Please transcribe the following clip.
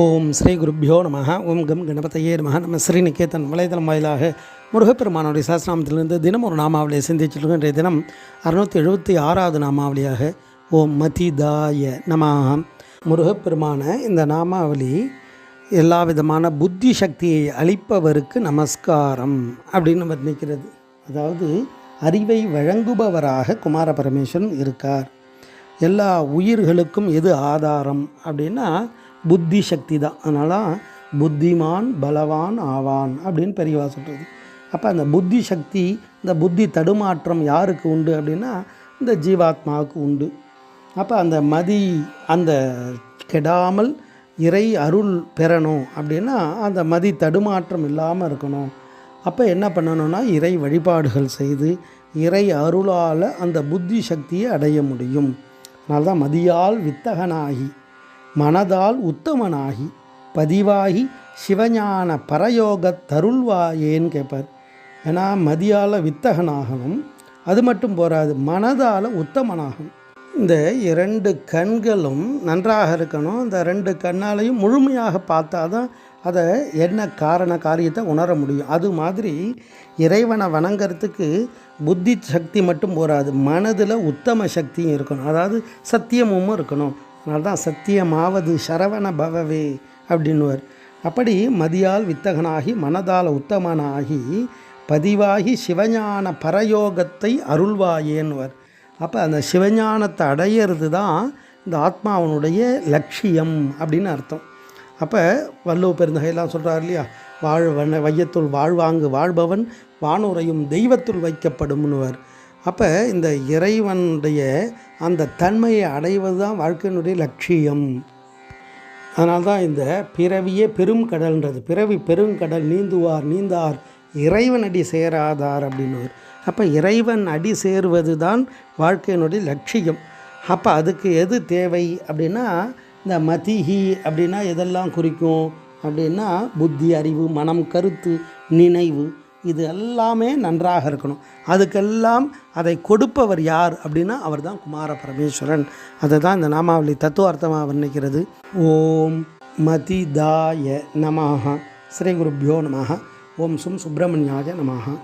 ஓம் ஸ்ரீ குருப்பியோ நம. ஓம் கம் கணபதையே நம. நம்ம ஸ்ரீநிகேதன் வலைதளம் வாயிலாக முருகப்பெருமானுடைய சாஸ்திரநாமத்திலிருந்து தினம் ஒரு நாமாவளியை சிந்திச்சுட்டு இன்றைய தினம் 676வது நாமாவளியாக ஓம் மதிதாய நம. முருகப்பெருமான இந்த நாமாவளி எல்லா விதமான புத்தி சக்தியை அளிப்பவருக்கு நமஸ்காரம் அப்படின்னு வர்ணிக்கிறது. அதாவது அறிவை வழங்குபவராக குமார பரமேஸ்வரன் இருக்கார். எல்லா உயிர்களுக்கும் எது ஆதாரம் அப்படின்னா புத்தி சக்தி தான். அதனால புத்திமான் பலவான் ஆவான் அப்படின்னு பெரியவா சொல்கிறது. அப்போ அந்த புத்தி சக்தி, இந்த புத்தி தடுமாற்றம் யாருக்கு உண்டு அப்படின்னா இந்த ஜீவாத்மாவுக்கு உண்டு. அப்போ அந்த மதி அந்த கெடாமல் இறை அருள் பெறணும் அப்படின்னா அந்த மதி தடுமாற்றம் இல்லாமல் இருக்கணும். அப்போ என்ன பண்ணணும்னா இறை வழிபாடுகள் செய்து இறை அருளால் அந்த புத்தி சக்தியை அடைய முடியும். அதனால்தான் மதியால் வித்தகனாகி மனதால் உத்தமனாகி பதிவாகி சிவஞான பரயோக தருள்வாயேன்னு கேட்பார். ஏன்னா மதியால் வித்தகனாகணும், அது மட்டும் போகாது, மனதால் உத்தமனாகணும். இந்த 2 கண்களும் நன்றாக இருக்கணும். இந்த 2 கண்ணாலையும் முழுமையாக பார்த்தா தான் அதை என்ன காரியத்தை உணர முடியும். அது மாதிரி இறைவனை வணங்கிறதுக்கு புத்தி சக்தி மட்டும் போகாது, மனதில் உத்தம சக்தியும் இருக்கணும், அதாவது சத்தியமும் இருக்கணும். அதனால்தான் சத்தியமாவது சரவண பவவே அப்படின்னுவார். அப்படி மதியால் வித்தகனாகி மனதால் உத்தமனாகி பதிவாகி சிவஞான பரயோகத்தை அருள்வாயேன்னுவார். அப்போ அந்த சிவஞானத்தை அடையிறது தான் இந்த ஆத்மாவனுடைய லட்சியம் அப்படின்னு அர்த்தம். அப்போ வள்ளுவ பெருந்தகையெல்லாம் சொல்கிறார் இல்லையா, வையத்துள் வாழ்வாங்கு வாழ்பவன் வானுரையும் தெய்வத்துள் வைக்கப்படும்னுவார். அப்போ இந்த இறைவனுடைய அந்த தன்மையை அடைவது தான் வாழ்க்கையினுடைய லட்சியம். அதனால்தான் இந்த பிறவியே பெரும் கடல்ன்றது. பிறவி பெருங்கடல் நீந்துவார் நீந்தார் இறைவன் அடி சேராதார் அப்படின்னுவார். அப்போ இறைவன் அடி சேருவது தான் வாழ்க்கையினுடைய லட்சியம். அப்போ அதுக்கு எது தேவை அப்படின்னா இந்த மதிஹி அப்படின்னா எதெல்லாம் குறிக்கும் அப்படின்னா புத்தி, அறிவு, மனம், கருத்து, நினைவு, இது எல்லாமே நன்றாக இருக்கணும். அதுக்கெல்லாம் அதை கொடுப்பவர் யார் அப்படின்னா அவர் தான் குமார பரமேஸ்வரன். அதை தான் இந்த நாமாவளி தத்துவார்த்தமாக வர்ணிக்கிறது. ஓம் மதிதாய நமஹ. ஸ்ரீ குருப்பியோ நமஹ. ஓம் சும் சுப்பிரமணியாய நமஹ.